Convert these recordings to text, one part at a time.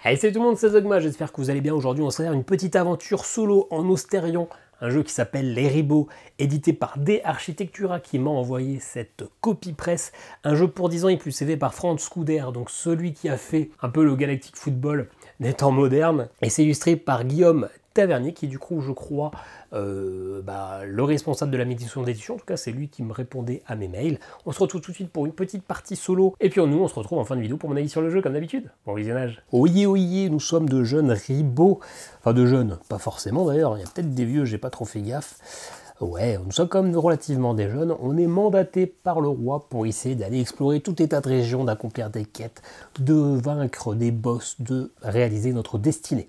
Allez, salut tout le monde, c'est Zogma, j'espère que vous allez bien. Aujourd'hui, on se faire une petite aventure solo en Ostérion, un jeu qui s'appelle Les Ribauds, édité par D Architectura qui m'a envoyé cette copie presse. Un jeu pour 10 ans et plus, c'est fait par Franz Scudder, donc celui qui a fait un peu le Galactic Football des temps modernes. Et c'est illustré par Guillaume Tavernier, qui du coup, je crois, le responsable de la médiation d'édition. En tout cas, c'est lui qui me répondait à mes mails. On se retrouve tout de suite pour une petite partie solo. Et puis nous, on se retrouve en fin de vidéo pour mon avis sur le jeu, comme d'habitude. Bon visionnage. Oyez, nous sommes de jeunes ribauds. Enfin, de jeunes, pas forcément d'ailleurs. Il y a peut-être des vieux, j'ai pas trop fait gaffe. Ouais, nous sommes quand même relativement des jeunes. On est mandaté par le roi pour essayer d'aller explorer tout état de région, d'accomplir des quêtes, de vaincre des boss, de réaliser notre destinée.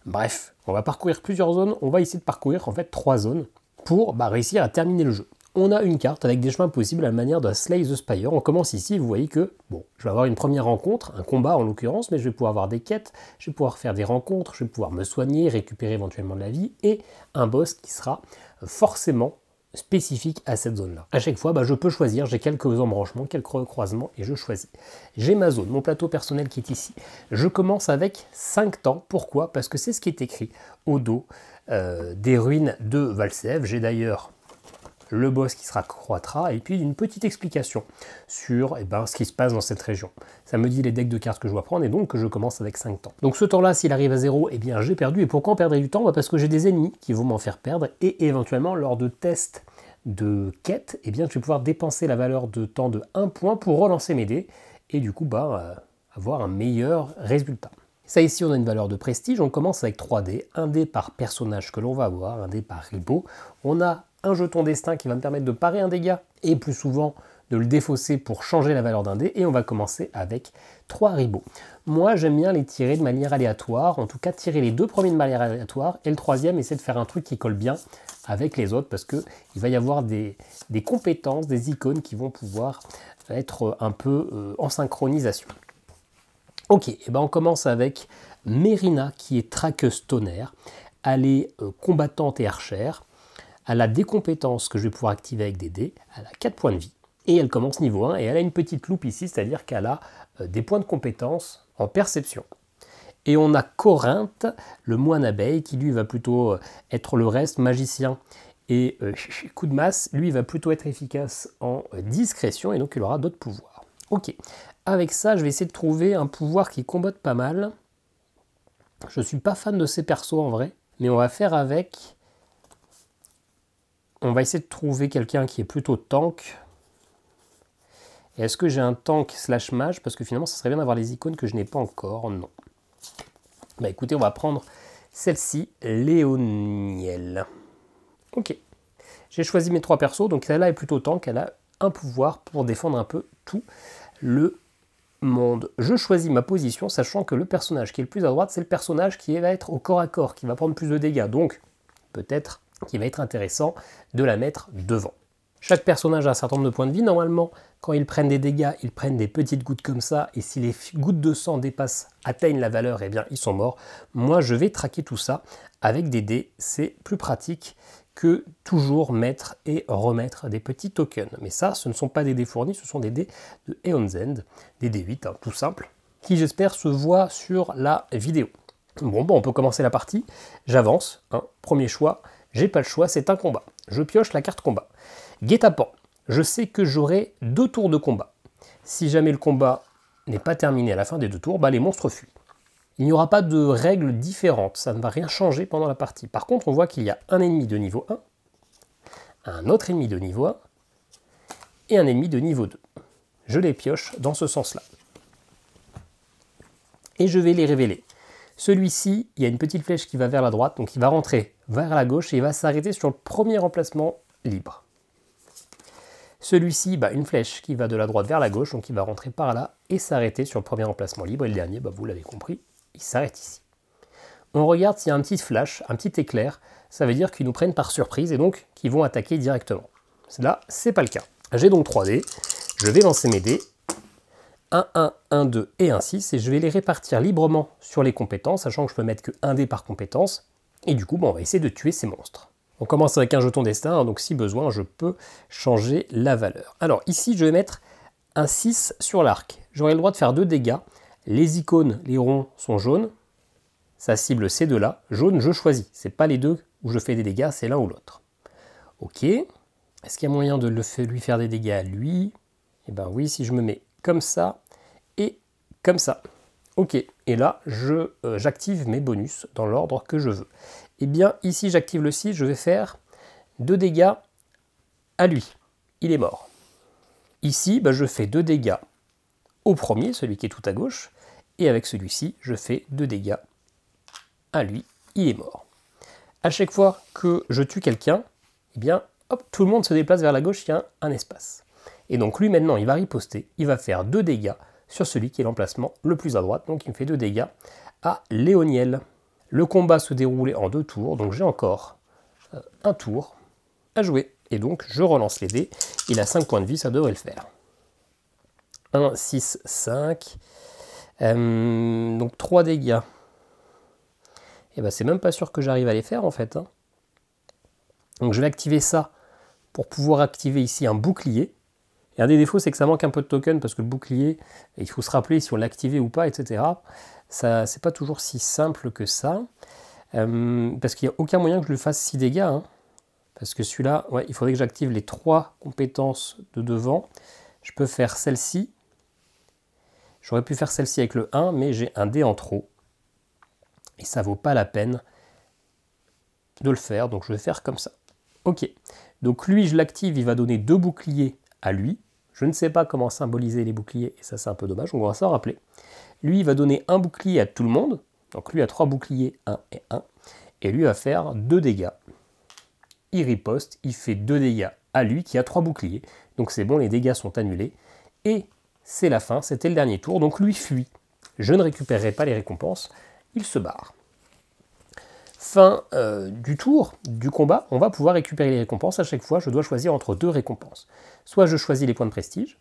Bref, on va parcourir plusieurs zones, on va essayer de parcourir en fait 3 zones pour réussir à terminer le jeu. On a une carte avec des chemins possibles à la manière de Slay the Spire. On commence ici, vous voyez que, bon, je vais avoir une première rencontre, un combat en l'occurrence, mais je vais pouvoir avoir des quêtes, je vais pouvoir faire des rencontres, je vais pouvoir me soigner, récupérer éventuellement de la vie, et un boss qui sera forcément spécifique à cette zone-là. À chaque fois, je peux choisir, j'ai quelques embranchements, quelques croisements, et je choisis. J'ai ma zone, mon plateau personnel qui est ici. Je commence avec 5 temps. Pourquoi? Parce que c'est ce qui est écrit au dos des ruines de Valsève. J'ai d'ailleurs le boss qui sera croîtra, et puis une petite explication sur ce qui se passe dans cette région. Ça me dit les decks de cartes que je dois prendre, et donc que je commence avec 5 temps. Donc ce temps-là, s'il arrive à 0, eh bien j'ai perdu. Et pourquoi on perdrait du temps? Parce que j'ai des ennemis qui vont m'en faire perdre, et éventuellement, lors de tests de quête, eh bien je vais pouvoir dépenser la valeur de temps de 1 point pour relancer mes dés, et du coup, avoir un meilleur résultat. Ça ici, on a une valeur de prestige, on commence avec 3 dés, un dé par personnage que l'on va avoir, un dé par ribot. On a un jeton destin qui va me permettre de parer un dégât et plus souvent de le défausser pour changer la valeur d'un dé, et on va commencer avec 3 ribots. Moi j'aime bien les tirer de manière aléatoire, en tout cas tirer les 2 premiers de manière aléatoire, et le troisième essayer de faire un truc qui colle bien avec les autres, parce qu'il va y avoir des compétences, des icônes qui vont pouvoir être un peu en synchronisation. Ok, et on commence avec Mérina qui est traqueuse tonnerre, elle est combattante et archère. Elle a des compétences que je vais pouvoir activer avec des dés, elle a 4 points de vie, et elle commence niveau 1, et elle a une petite loupe ici, c'est-à-dire qu'elle a des points de compétences en perception. Et on a Corinthe, le moine abeille, qui lui va plutôt être le reste, magicien et coup de masse, lui va plutôt être efficace en discrétion, et donc il aura d'autres pouvoirs. Ok, avec ça, je vais essayer de trouver un pouvoir qui combatte pas mal. Je ne suis pas fan de ces persos en vrai, mais on va faire avec... On va essayer de trouver quelqu'un qui est plutôt tank. Et est-ce que j'ai un tank slash mage? Parce que finalement, ça serait bien d'avoir les icônes que je n'ai pas encore. Non. Écoutez, on va prendre celle-ci, Léoniel. Ok. J'ai choisi mes 3 persos. Donc celle-là est plutôt tank. Elle a un pouvoir pour défendre un peu tout le monde. Je choisis ma position, sachant que le personnage qui est le plus à droite, c'est le personnage qui va être au corps à corps, qui va prendre plus de dégâts. Donc, peut-être qu'il va être intéressant de la mettre devant. Chaque personnage a un certain nombre de points de vie. Normalement, quand ils prennent des dégâts, ils prennent des petites gouttes comme ça, et si les gouttes de sang atteignent la valeur, eh bien ils sont morts. Moi, je vais traquer tout ça avec des dés. C'est plus pratique que toujours mettre et remettre des petits tokens. Mais ça, ce ne sont pas des dés fournis, ce sont des dés de Aeon's End, des D8, tout simple, qui j'espère se voient sur la vidéo. Bon, on peut commencer la partie. J'avance, premier choix. J'ai pas le choix, c'est un combat. Je pioche la carte combat. Guet-apens. Je sais que j'aurai 2 tours de combat. Si jamais le combat n'est pas terminé à la fin des 2 tours, les monstres fuient. Il n'y aura pas de règles différentes, ça ne va rien changer pendant la partie. Par contre, on voit qu'il y a un ennemi de niveau 1, un autre ennemi de niveau 1 et un ennemi de niveau 2. Je les pioche dans ce sens-là. Et je vais les révéler. Celui-ci, il y a une petite flèche qui va vers la droite, donc il va rentrer vers la gauche et il va s'arrêter sur le premier emplacement libre. Celui-ci, une flèche qui va de la droite vers la gauche, donc il va rentrer par là et s'arrêter sur le premier emplacement libre. Et le dernier, vous l'avez compris, il s'arrête ici. On regarde s'il y a un petit flash, un petit éclair, ça veut dire qu'ils nous prennent par surprise et donc qu'ils vont attaquer directement. Là, c'est pas le cas. J'ai donc 3 dés, je vais lancer mes dés. 1, 1, 1, 2 et 1, 6, et je vais les répartir librement sur les compétences, sachant que je peux mettre que 1 dé par compétence, et du coup, on va essayer de tuer ces monstres. On commence avec un jeton destin, donc si besoin, je peux changer la valeur. Alors ici, je vais mettre un 6 sur l'arc. J'aurai le droit de faire 2 dégâts. Les icônes, les ronds sont jaunes. Ça cible ces deux-là. Jaune, je choisis. Ce n'est pas les deux où je fais des dégâts, c'est l'un ou l'autre. Ok. Est-ce qu'il y a moyen de lui faire des dégâts à lui? Eh bien oui, si je me mets comme ça et comme ça. Ok. Et là, j'active mes bonus dans l'ordre que je veux. Eh bien, ici, j'active le 6. Je vais faire 2 dégâts à lui. Il est mort. Ici, je fais 2 dégâts au premier, celui qui est tout à gauche. Et avec celui-ci, je fais 2 dégâts à lui. Il est mort. À chaque fois que je tue quelqu'un, eh bien, hop, tout le monde se déplace vers la gauche, il y a un espace. Et donc lui, maintenant, il va riposter. Il va faire 2 dégâts sur celui qui est l'emplacement le plus à droite. Donc il me fait 2 dégâts à Léoniel. Le combat se déroulait en 2 tours, donc j'ai encore un tour à jouer. Et donc je relance les dés. Il a 5 points de vie, ça devrait le faire. 1, 6, 5. Donc 3 dégâts. Et ben c'est même pas sûr que j'arrive à les faire en fait. Hein. Donc je vais activer ça pour pouvoir activer ici un bouclier. Et un des défauts, c'est que ça manque un peu de token parce que le bouclier, il faut se rappeler si on l'activait ou pas, etc. Ça, c'est pas toujours si simple que ça. Parce qu'il n'y a aucun moyen que je lui fasse 6 dégâts. Hein. Parce que celui-là, ouais, il faudrait que j'active les 3 compétences de devant. Je peux faire celle-ci. J'aurais pu faire celle-ci avec le 1, mais j'ai un dé en trop. Et ça vaut pas la peine de le faire, donc je vais faire comme ça. Ok, donc lui, je l'active, il va donner 2 boucliers à lui. Je ne sais pas comment symboliser les boucliers, et ça c'est un peu dommage, on va s'en rappeler. Lui, il va donner un bouclier à tout le monde. Donc lui a 3 boucliers, 1 et 1. Et lui va faire 2 dégâts. Il riposte, il fait 2 dégâts à lui qui a 3 boucliers. Donc c'est bon, les dégâts sont annulés. Et c'est la fin, c'était le dernier tour. Donc lui fuit. Je ne récupérerai pas les récompenses. Il se barre. Fin du tour, du combat, on va pouvoir récupérer les récompenses. À chaque fois, je dois choisir entre 2 récompenses. Soit je choisis les points de prestige,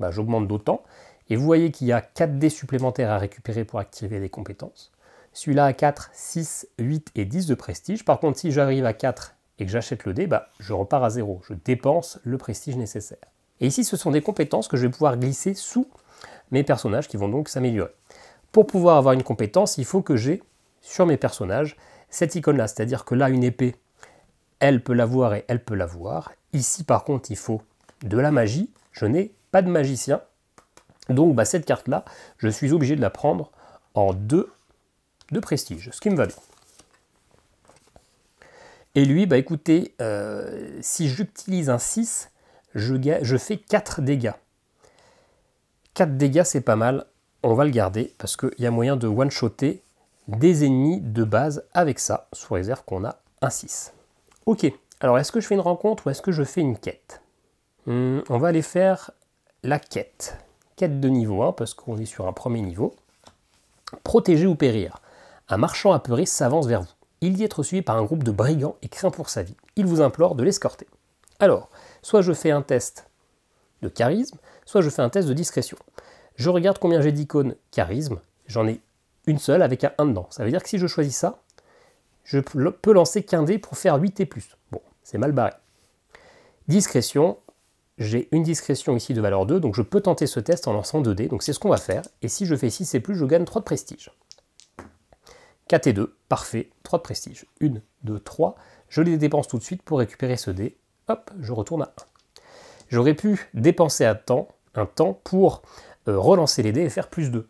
j'augmente d'autant. Et vous voyez qu'il y a 4 dés supplémentaires à récupérer pour activer des compétences. Celui-là a 4, 6, 8 et 10 de prestige. Par contre, si j'arrive à 4 et que j'achète le dé, je repars à 0. Je dépense le prestige nécessaire. Et ici, ce sont des compétences que je vais pouvoir glisser sous mes personnages qui vont donc s'améliorer. Pour pouvoir avoir une compétence, il faut que j'ai sur mes personnages cette icône-là. C'est-à-dire que là, une épée, elle peut l'avoir et elle peut l'avoir. Ici, par contre, il faut de la magie. Je n'ai pas de magicien. Donc, cette carte-là, je suis obligé de la prendre en 2 de prestige, ce qui me va bien. Et lui, écoutez, si j'utilise un 6, je fais 4 dégâts. 4 dégâts, c'est pas mal. On va le garder parce qu'il y a moyen de one-shotter des ennemis de base avec ça, sous réserve qu'on a un 6. Ok, alors est-ce que je fais une rencontre ou est-ce que je fais une quête? On va aller faire la quête. Quête de niveau 1 parce qu'on est sur un premier niveau. Protéger ou périr. Un marchand apeuré s'avance vers vous. Il dit être suivi par un groupe de brigands et craint pour sa vie. Il vous implore de l'escorter. Alors, soit je fais un test de charisme, soit je fais un test de discrétion. Je regarde combien j'ai d'icônes charisme, j'en ai une seule avec un 1 dedans. Ça veut dire que si je choisis ça, je peux lancer qu'un dé pour faire 8 et plus. Bon, c'est mal barré. Discrétion, j'ai une discrétion ici de valeur 2, donc je peux tenter ce test en lançant 2 dés, donc c'est ce qu'on va faire. Et si je fais 6 et plus, je gagne 3 de prestige. 4 et 2, parfait, 3 de prestige. 1, 2, 3, je les dépense tout de suite pour récupérer ce dé. Hop, je retourne à 1. J'aurais pu dépenser un temps pour relancer les dés et faire plus 2.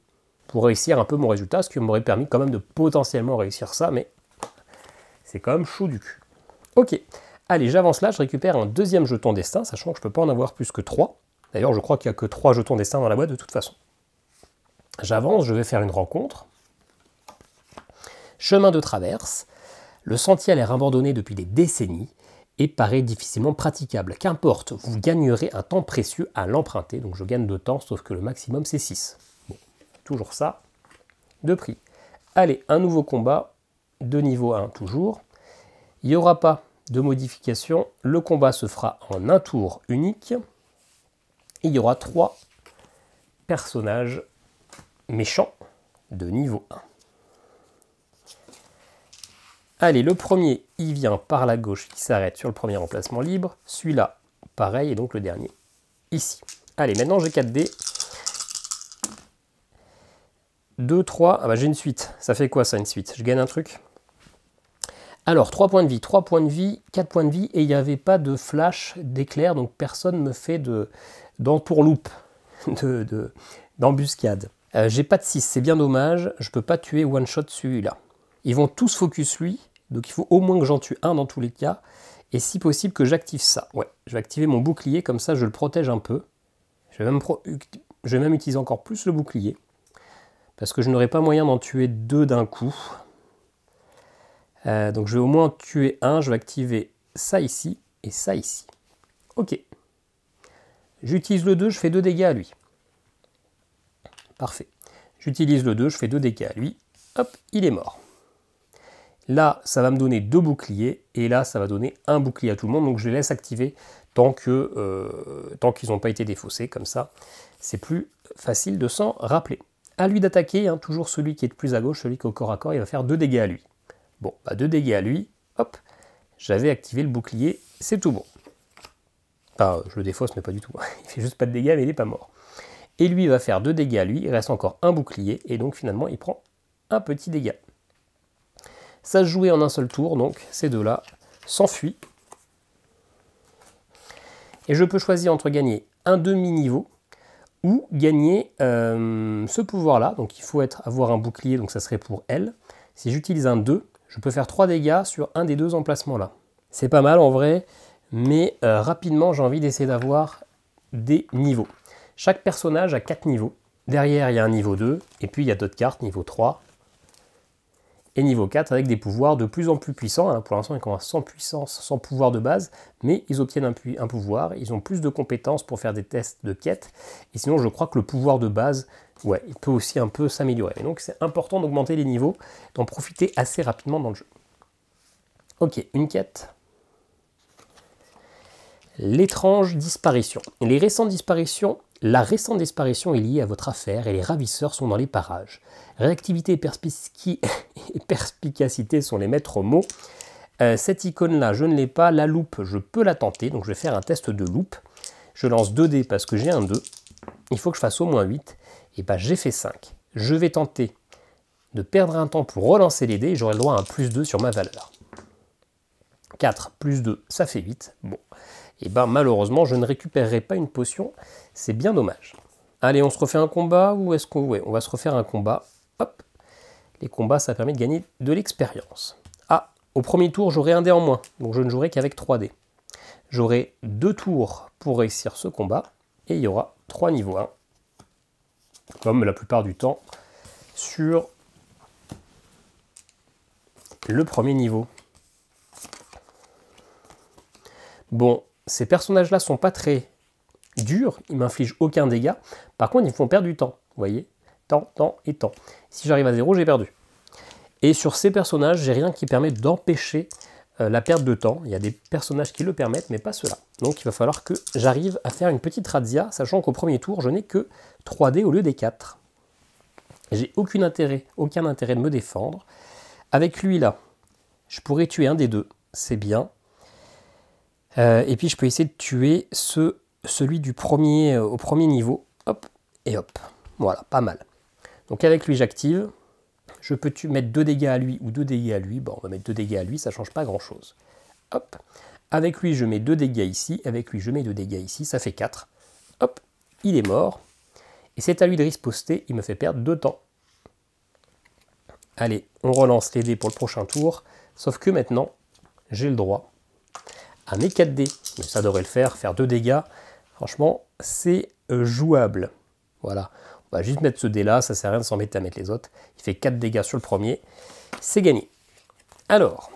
Pour réussir un peu mon résultat, ce qui m'aurait permis quand même de potentiellement réussir ça, mais c'est quand même chaud du cul. Ok, allez, j'avance là, je récupère un deuxième jeton destin, sachant que je ne peux pas en avoir plus que 3. D'ailleurs, je crois qu'il n'y a que 3 jetons destin dans la boîte de toute façon. J'avance, je vais faire une rencontre. Chemin de traverse. Le sentier a l'air abandonné depuis des décennies et paraît difficilement praticable. Qu'importe, vous gagnerez un temps précieux à l'emprunter. Donc je gagne 2 temps, sauf que le maximum c'est 6. Bon, toujours ça, de prix. Allez, un nouveau combat, de niveau 1 toujours. Il n'y aura pas de modification. Le combat se fera en un tour unique. Il y aura 3 personnages méchants de niveau 1. Allez, le premier, il vient par la gauche, il s'arrête sur le premier emplacement libre. Celui-là, pareil, et donc le dernier, ici. Allez, maintenant j'ai 4 dés. 2, 3. Ah bah j'ai une suite. Ça fait quoi ça, une suite? Je gagne un truc? Alors, 3 points de vie, 3 points de vie, 4 points de vie, et il n'y avait pas de flash, d'éclair, donc personne ne me fait d'entourloupe, d'embuscade. J'ai pas de 6, c'est bien dommage, je peux pas tuer one-shot celui-là. Ils vont tous focus lui, donc il faut au moins que j'en tue un dans tous les cas, et si possible que j'active ça. Ouais, je vais activer mon bouclier, comme ça je le protège un peu. Je vais même utiliser encore plus le bouclier, parce que je n'aurai pas moyen d'en tuer 2 d'un coup. Donc je vais au moins en tuer un, je vais activer ça ici et ça ici. Ok. J'utilise le 2, je fais 2 dégâts à lui. Parfait. J'utilise le 2, je fais 2 dégâts à lui. Hop, il est mort. Là, ça va me donner 2 boucliers, et là, ça va donner un bouclier à tout le monde, donc je les laisse activer tant qu'ils n'ont pas été défaussés, comme ça, c'est plus facile de s'en rappeler. À lui d'attaquer, hein, toujours celui qui est le plus à gauche, celui qui est au corps à corps, il va faire 2 dégâts à lui. Bon, bah 2 dégâts à lui, hop, j'avais activé le bouclier, c'est tout bon. Enfin, je le défausse, mais pas du tout. Il fait juste pas de dégâts, mais il n'est pas mort. Et lui, il va faire 2 dégâts à lui, il reste encore un bouclier, et donc finalement, il prend un petit dégât. Ça se jouait en un seul tour, donc ces deux-là s'enfuient. Et je peux choisir entre gagner un demi-niveau ou gagner ce pouvoir-là. Donc il faut avoir un bouclier, donc ça serait pour elle. Si j'utilise un 2, je peux faire 3 dégâts sur un des 2 emplacements-là. C'est pas mal en vrai, mais rapidement j'ai envie d'essayer d'avoir des niveaux. Chaque personnage a 4 niveaux. Derrière il y a un niveau 2, et puis il y a d'autres cartes, niveau 3. Et niveau 4 avec des pouvoirs de plus en plus puissants. Hein. Pour l'instant, ils commencent sans puissance, sans pouvoir de base, mais ils obtiennent un pouvoir. Ils ont plus de compétences pour faire des tests de quête. Et sinon, je crois que le pouvoir de base, ouais, il peut aussi un peu s'améliorer. Et donc, c'est important d'augmenter les niveaux, d'en profiter assez rapidement dans le jeu. Ok, une quête. L'étrange disparition. La récente disparition est liée à votre affaire et les ravisseurs sont dans les parages. Réactivité et perspicacité sont les maîtres mots. Cette icône-là, je ne l'ai pas. La loupe, je peux la tenter. Donc je vais faire un test de loupe. Je lance 2 dés parce que j'ai un 2. Il faut que je fasse au moins 8. Et bien j'ai fait 5. Je vais tenter de perdre un temps pour relancer les dés. J'aurai le droit à un plus 2 sur ma valeur. 4 plus 2, ça fait 8. Bon. Et ben malheureusement, je ne récupérerai pas une potion. C'est bien dommage. Allez, on se refait un combat ou est-ce qu'on... Ouais, on va se refaire un combat. Hop. Les combats, ça permet de gagner de l'expérience. Ah, au premier tour, j'aurai un dé en moins. Donc je ne jouerai qu'avec 3 dés. J'aurai 2 tours pour réussir ce combat. Et il y aura 3 niveaux 1. Comme la plupart du temps sur le premier niveau. Bon, ces personnages-là sont pas très durs, ils m'infligent aucun dégât. Par contre, ils me font perdre du temps, vous voyez. Temps, temps et temps. Si j'arrive à 0, j'ai perdu. Et sur ces personnages, j'ai rien qui permet d'empêcher la perte de temps. Il y a des personnages qui le permettent, mais pas ceux-là. Donc il va falloir que j'arrive à faire une petite razzia, sachant qu'au premier tour, je n'ai que 3 dés au lieu des 4. J'ai aucun intérêt de me défendre. Avec lui, là, je pourrais tuer un des 2, c'est bien. Et puis je peux essayer de tuer celui du premier, au premier niveau. Hop, et hop. Voilà, pas mal. Donc avec lui, j'active. Je peux mettre 2 dégâts à lui ou 2 dégâts à lui. Bon, on va mettre 2 dégâts à lui, ça ne change pas grand-chose. Hop. Avec lui, je mets 2 dégâts ici. Avec lui, je mets 2 dégâts ici. Ça fait 4. Hop, il est mort. Et c'est à lui de riposter. Il me fait perdre 2 temps. Allez, on relance les dés pour le prochain tour. Sauf que maintenant, j'ai le droit à mes 4 dés. Mais ça devrait le faire 2 dégâts. Franchement, c'est jouable. Voilà. On va juste mettre ce dé là, ça sert à rien de s'embêter à mettre les autres. Il fait 4 dégâts sur le premier. C'est gagné. Alors,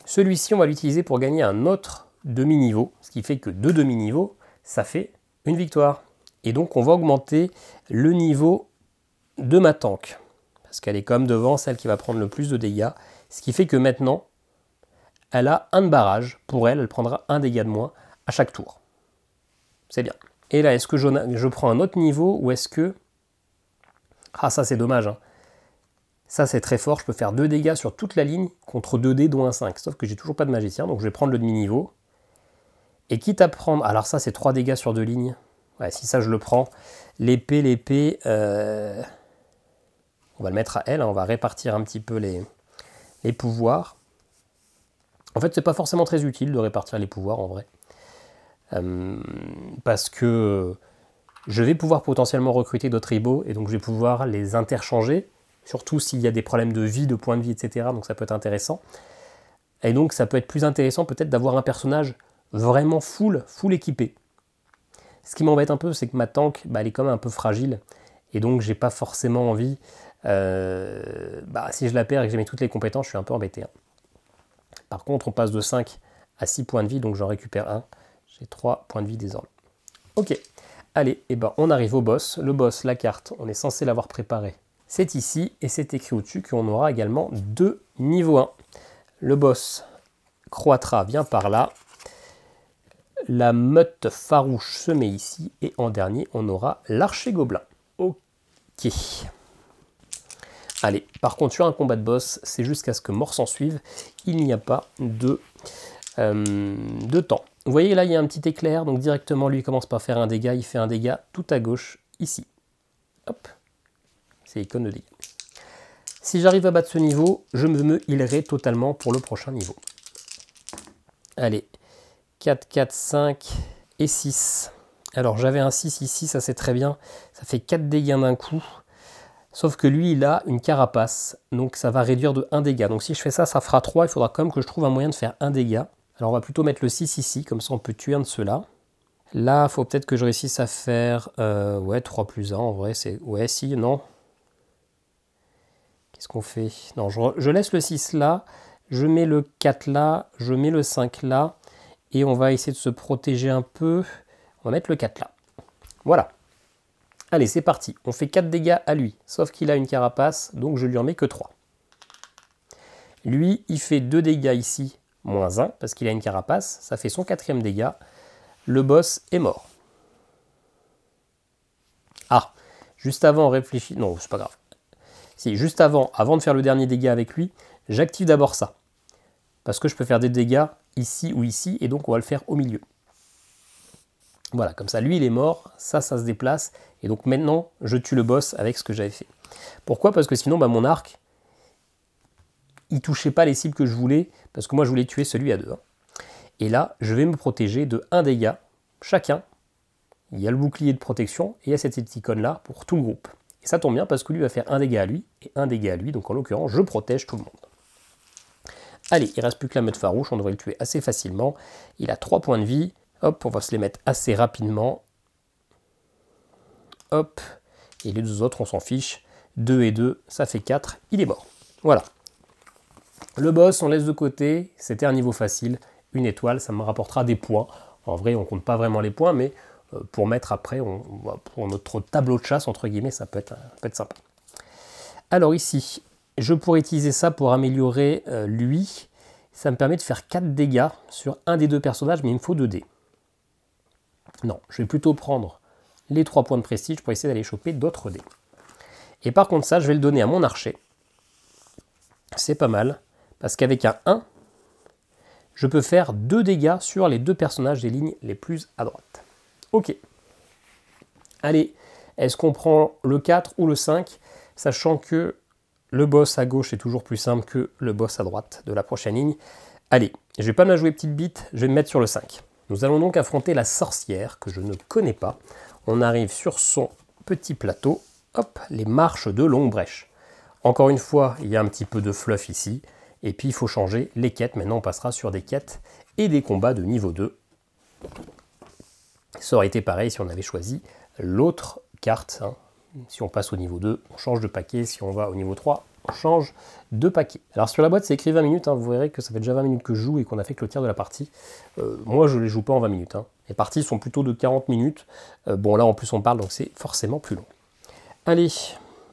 celui-ci, on va l'utiliser pour gagner un autre demi-niveau. Ce qui fait que 2 demi-niveaux, ça fait une victoire. Et donc, on va augmenter le niveau de ma tank. Parce qu'elle est comme devant celle qui va prendre le plus de dégâts. Ce qui fait que maintenant, elle a un de barrage. Pour elle, elle prendra un dégât de moins à chaque tour. C'est bien. Et là, est-ce que je prends un autre niveau ou est-ce que... Ah, ça c'est dommage. Hein. Ça c'est très fort, je peux faire 2 dégâts sur toute la ligne contre 2 dés dont un 5. Sauf que j'ai toujours pas de magicien, donc je vais prendre le demi-niveau. Et quitte à prendre... Alors ça c'est 3 dégâts sur 2 lignes. Ouais, si ça je le prends. L'épée, on va le mettre à elle, hein, on va répartir un petit peu les pouvoirs. En fait, c'est pas forcément très utile de répartir les pouvoirs en vrai. Parce que je vais pouvoir potentiellement recruter d'autres ribos et donc je vais pouvoir les interchanger, surtout s'il y a des problèmes de vie, de points de vie, etc. Donc ça peut être intéressant. Et donc ça peut être plus intéressant peut-être d'avoir un personnage vraiment full équipé. Ce qui m'embête un peu, c'est que ma tank, elle est quand même un peu fragile. Et donc j'ai pas forcément envie... si je la perds et que j'ai mis toutes les compétences, je suis un peu embêté. Hein. Par contre, on passe de 5 à 6 points de vie, donc j'en récupère un. J'ai 3 points de vie désormais. Ok, allez, on arrive au boss. Le boss, la carte, on est censé l'avoir préparé. C'est ici, et c'est écrit au-dessus qu'on aura également 2 niveaux 1. Le boss croîtra vient par là. La meute farouche se met ici. Et en dernier, on aura l'archer gobelin. Ok. Allez, par contre, sur un combat de boss, c'est jusqu'à ce que mort s'en suive. Il n'y a pas de temps. Vous voyez, là, il y a un petit éclair. Donc, directement, lui, il commence par faire un dégât. Il fait un dégât tout à gauche, ici. Hop. C'est l'icône de dégâts. Si j'arrive à battre ce niveau, je me healerai totalement pour le prochain niveau. Allez. 4, 4, 5 et 6. Alors, j'avais un 6 ici, ça c'est très bien. Ça fait 4 dégâts d'un coup. Sauf que lui, il a une carapace, donc ça va réduire de 1 dégât. Donc si je fais ça, ça fera 3. Il faudra quand même que je trouve un moyen de faire 1 dégât. Alors on va plutôt mettre le 6 ici, comme ça on peut tuer un de ceux-là. Là, il faut peut-être que je réussisse à faire... ouais, 3 plus 1, en vrai, c'est... Ouais, si, non. Qu'est-ce qu'on fait? Non, je laisse le 6 là, je mets le 4 là, je mets le 5 là, et on va essayer de se protéger un peu. On va mettre le 4 là. Voilà. Allez, c'est parti. On fait 4 dégâts à lui, sauf qu'il a une carapace, donc je lui en mets que 3. Lui, il fait 2 dégâts ici, moins 1, parce qu'il a une carapace. Ça fait son 4e dégât. Le boss est mort. Ah, juste avant, réfléchis... Non, c'est pas grave. Si, juste avant de faire le dernier dégât avec lui, j'active d'abord ça. Parce que je peux faire des dégâts ici ou ici, et donc on va le faire au milieu. Voilà, comme ça, lui, il est mort, ça se déplace, et donc maintenant, je tue le boss avec ce que j'avais fait. Pourquoi? Parce que sinon, mon arc, il touchait pas les cibles que je voulais, parce que moi, je voulais tuer celui à 2. Hein. Et là, je vais me protéger de 1 dégât, chacun. Il y a le bouclier de protection, et il y a cette icône-là pour tout le groupe. Et ça tombe bien, parce que lui va faire 1 dégât à lui, et 1 dégât à lui, donc en l'occurrence, je protège tout le monde. Allez, il ne reste plus que la meute farouche, on devrait le tuer assez facilement. Il a 3 points de vie. Hop, on va se les mettre assez rapidement. Hop, et les 2 autres, on s'en fiche. 2 et 2, ça fait 4, il est mort. Voilà. Le boss, on laisse de côté, c'était un niveau facile. 1 étoile, ça me rapportera des points. En vrai, on ne compte pas vraiment les points, mais pour mettre après, pour notre tableau de chasse, entre guillemets, ça peut être sympa. Alors ici, je pourrais utiliser ça pour améliorer lui. Ça me permet de faire 4 dégâts sur un des 2 personnages, mais il me faut 2 dés. Non, je vais plutôt prendre les 3 points de prestige pour essayer d'aller choper d'autres dés. Et par contre ça, je vais le donner à mon archer. C'est pas mal, parce qu'avec un 1, je peux faire 2 dégâts sur les 2 personnages des lignes les plus à droite. Ok. Allez, est-ce qu'on prend le 4 ou le 5, sachant que le boss à gauche est toujours plus simple que le boss à droite de la prochaine ligne. Allez, je vais pas me la jouer petite bite, je vais me mettre sur le 5. Nous allons donc affronter la sorcière, que je ne connais pas. On arrive sur son petit plateau. Hop, les marches de longue brèche. Encore une fois, il y a un petit peu de fluff ici. Et puis, il faut changer les quêtes. Maintenant, on passera sur des quêtes et des combats de niveau 2. Ça aurait été pareil si on avait choisi l'autre carte. Hein. Si on passe au niveau 2, on change de paquet. Si on va au niveau 3, on change de paquet. Alors sur la boîte, c'est écrit 20 minutes. Hein. Vous verrez que ça fait déjà 20 minutes que je joue et qu'on a fait que le tiers de la partie. Moi, je ne les joue pas en 20 minutes. Hein. Les parties sont plutôt de 40 minutes. Bon, là, en plus, on parle, donc c'est forcément plus long. Allez,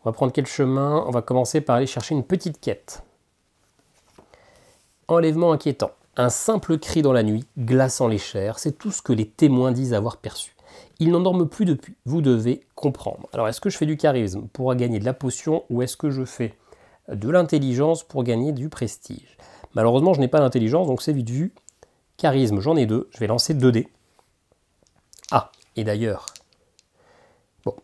on va prendre quel chemin? On va commencer par aller chercher une petite quête. Enlèvement inquiétant. Un simple cri dans la nuit, glaçant les chairs, c'est tout ce que les témoins disent avoir perçu. Il n'en dorme plus depuis, vous devez comprendre. Alors, est-ce que je fais du charisme pour gagner de la potion ou est-ce que je fais de l'intelligence pour gagner du prestige? Malheureusement, je n'ai pas d'intelligence, donc c'est vite vu. Charisme, j'en ai 2, je vais lancer 2 dés. Ah, et d'ailleurs, Bon,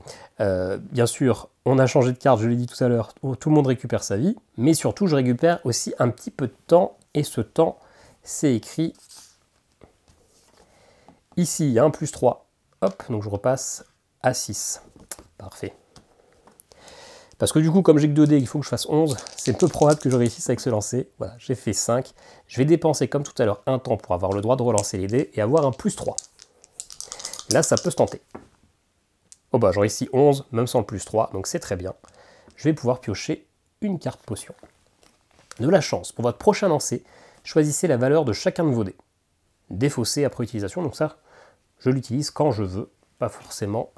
bien sûr, on a changé de carte, je l'ai dit tout à l'heure, tout le monde récupère sa vie, mais surtout, je récupère aussi un petit peu de temps, et ce temps, c'est écrit ici, il y a un plus 3. Hop, donc je repasse à 6. Parfait. Parce que du coup, comme j'ai que 2 dés, il faut que je fasse 11, c'est peu probable que je réussisse avec ce lancer. Voilà, j'ai fait 5. Je vais dépenser, comme tout à l'heure, un temps pour avoir le droit de relancer les dés et avoir un plus 3. Là, ça peut se tenter. Oh bah, j'aurai ici 11, même sans le plus 3, donc c'est très bien. Je vais pouvoir piocher une carte potion. De la chance, pour votre prochain lancer, choisissez la valeur de chacun de vos dés. Défaussé après utilisation, donc ça, je l'utilise quand je veux, pas forcément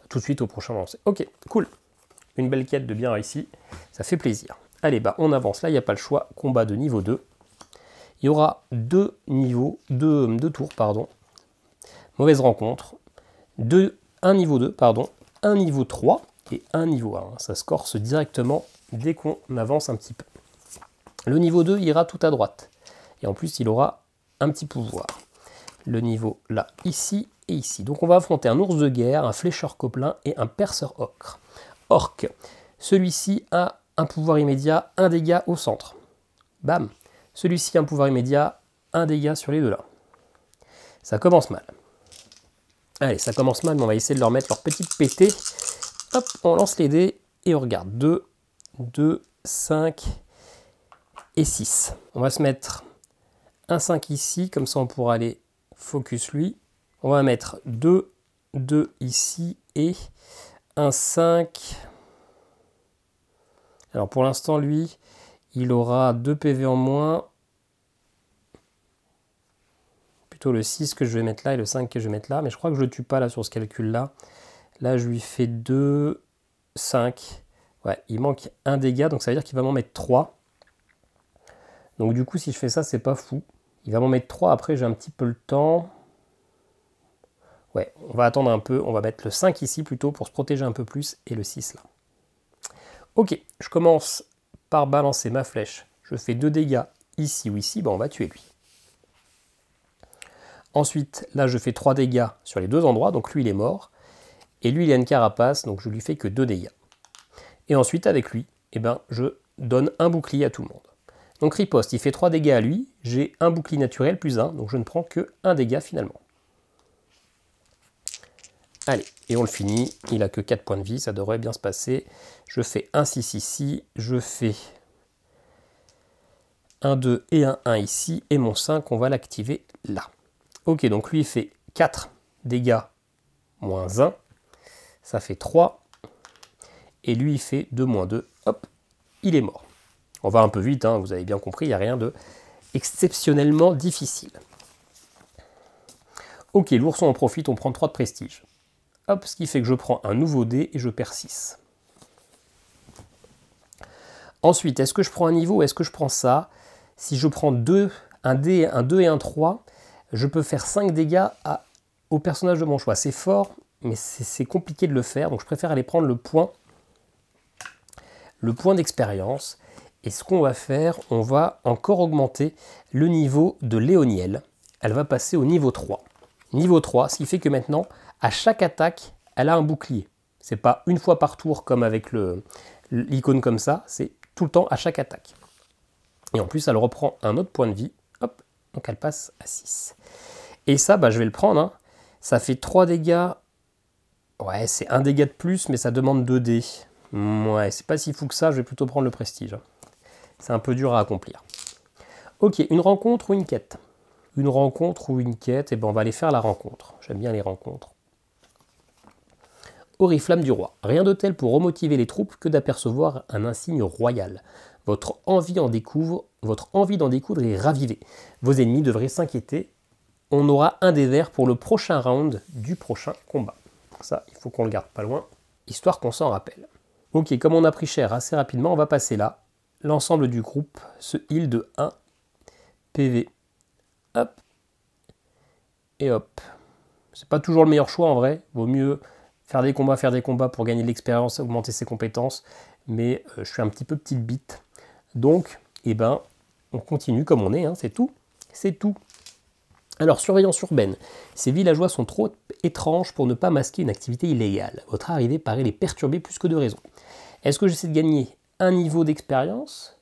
tout de suite au prochain lancer. Ok, cool. Une belle quête de bien réussi, ça fait plaisir. Allez, bah on avance, là il n'y a pas le choix, combat de niveau 2. Il y aura deux tours, pardon. Mauvaise rencontre. Un niveau 2, pardon, un niveau 3 et un niveau 1. Ça se corse directement dès qu'on avance un petit peu. Le niveau 2 ira tout à droite. Et en plus, il aura un petit pouvoir. Le niveau là, ici et ici. Donc on va affronter un ours de guerre, un flécheur gobelin et un perceur ocre. Orc. Celui-ci a un pouvoir immédiat, un dégât au centre. Bam. Celui-ci a un pouvoir immédiat, un dégât sur les deux là. Ça commence mal. Allez, ça commence mal, mais on va essayer de leur mettre leur petite pétée. Hop, on lance les dés et on regarde. 2, 2, 5 et 6. On va se mettre un 5 ici, comme ça on pourra aller focus lui. On va mettre 2, 2 ici et un 5. Alors pour l'instant, lui, il aura 2 PV en moins. Plutôt le 6 que je vais mettre là et le 5 que je vais mettre là. Mais je crois que je ne le tue pas là sur ce calcul-là. Là, je lui fais 2, 5. Ouais, il manque un dégât, donc ça veut dire qu'il va m'en mettre 3. Donc du coup, si je fais ça, c'est pas fou. Il va m'en mettre 3, après j'ai un petit peu le temps. Ouais, on va attendre un peu, on va mettre le 5 ici plutôt pour se protéger un peu plus, et le 6 là. Ok, je commence par balancer ma flèche. Je fais 2 dégâts ici ou ici, on va tuer lui. Ensuite, là je fais 3 dégâts sur les deux endroits, donc lui il est mort. Et lui il a une carapace, donc je lui fais que 2 dégâts. Et ensuite avec lui, je donne un bouclier à tout le monde. Donc riposte, il fait 3 dégâts à lui, j'ai un bouclier naturel plus 1, donc je ne prends que 1 dégât finalement. Allez, et on le finit, il a que 4 points de vie, ça devrait bien se passer. Je fais un 6 ici, je fais un 2 et un 1 ici, et mon 5, on va l'activer là. Ok, donc lui il fait 4 dégâts moins 1, ça fait 3, et lui il fait 2 moins 2, hop, il est mort. On va un peu vite, hein, vous avez bien compris, il n'y a rien de exceptionnellement difficile. Ok, l'ourson en profite, on prend 3 de prestige. Hop, ce qui fait que je prends un nouveau dé et je perds 6. Ensuite, est-ce que je prends un niveau ou est-ce que je prends ça? Si je prends un 2 et un 3, je peux faire 5 dégâts au personnage de mon choix. C'est fort, mais c'est compliqué de le faire, donc je préfère aller prendre le point d'expérience. Et ce qu'on va faire, on va encore augmenter le niveau de Léoniel. Elle va passer au niveau 3. Niveau 3, ce qui fait que maintenant, à chaque attaque, elle a un bouclier. C'est pas une fois par tour comme avec l'icône comme ça, c'est tout le temps à chaque attaque. Et en plus, elle reprend un autre point de vie. Hop, donc elle passe à 6. Et ça, je vais le prendre. Hein. Ça fait 3 dégâts. Ouais, c'est un dégât de plus, mais ça demande 2 dés. Ouais, c'est pas si fou que ça, je vais plutôt prendre le prestige. C'est un peu dur à accomplir. Ok, une rencontre ou une quête? Une rencontre ou une quête, on va aller faire la rencontre. J'aime bien les rencontres. Oriflamme du roi. Rien de tel pour remotiver les troupes que d'apercevoir un insigne royal. Votre envie d'en découdre est ravivée. Vos ennemis devraient s'inquiéter. On aura un des verts pour le prochain round du prochain combat. Ça, il faut qu'on le garde pas loin, histoire qu'on s'en rappelle. Ok, comme on a pris cher assez rapidement, on va passer là. L'ensemble du groupe se heal de 1 PV. Hop. Et hop. C'est pas toujours le meilleur choix en vrai. Vaut mieux faire des combats pour gagner de l'expérience, augmenter ses compétences. Mais je suis un petit peu petite bite. Donc, on continue comme on est, hein, c'est tout. C'est tout. Alors, surveillance urbaine. Ces villageois sont trop étranges pour ne pas masquer une activité illégale. Votre arrivée paraît les perturber plus que de raison. Est-ce que j'essaie de gagner un niveau d'expérience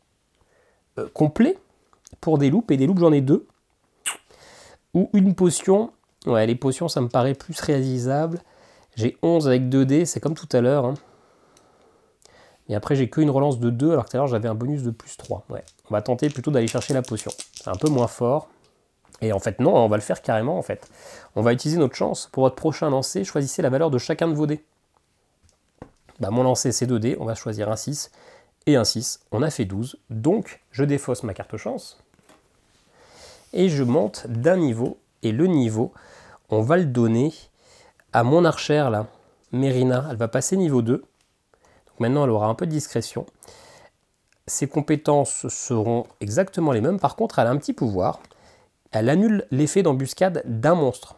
complet pour des loupes, et des loupes j'en ai 2, ou une potion? Ouais, les potions ça me paraît plus réalisable. J'ai 11 avec 2 dés, c'est comme tout à l'heure. Hein. Et après j'ai qu'une relance de 2, alors que tout à l'heure j'avais un bonus de plus 3. Ouais, on va tenter plutôt d'aller chercher la potion. C'est un peu moins fort. Et en fait non, on va le faire carrément en fait. On va utiliser notre chance. Pour votre prochain lancer, choisissez la valeur de chacun de vos dés. Bah, mon lancer c'est 2 dés, on va choisir un 6 et un 6. On a fait 12, donc je défausse ma carte chance. Et je monte d'un niveau, et le niveau, on va le donner à mon archère là, Mérina. Elle va passer niveau 2. Donc maintenant elle aura un peu de discrétion. Ses compétences seront exactement les mêmes. Par contre, elle a un petit pouvoir. Elle annule l'effet d'embuscade d'un monstre.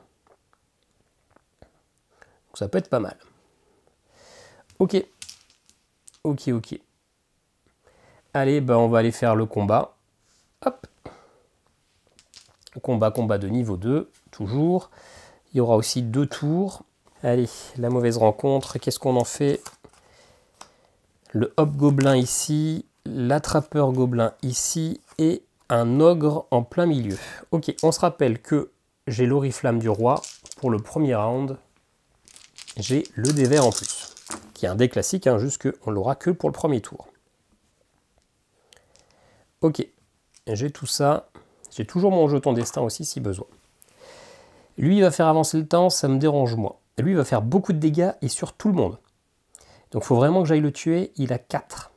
Donc ça peut être pas mal. Ok. Ok. Allez, bah on va aller faire le combat. Hop. Combat de niveau 2, toujours. Il y aura aussi 2 tours. Allez, la mauvaise rencontre. Qu'est-ce qu'on en fait? Le hobgoblin ici, l'attrapeur gobelin ici, et un ogre en plein milieu. Ok, on se rappelle que j'ai l'oriflamme du roi. Pour le premier round, j'ai le dé vert en plus. Qui est un dé classique, hein, juste qu'on l'aura que pour le premier tour. Ok, j'ai tout ça. J'ai toujours mon jeton destin aussi si besoin. Lui, il va faire avancer le temps, ça me dérange moins. Lui, il va faire beaucoup de dégâts et sur tout le monde. Donc, il faut vraiment que j'aille le tuer. Il a 4.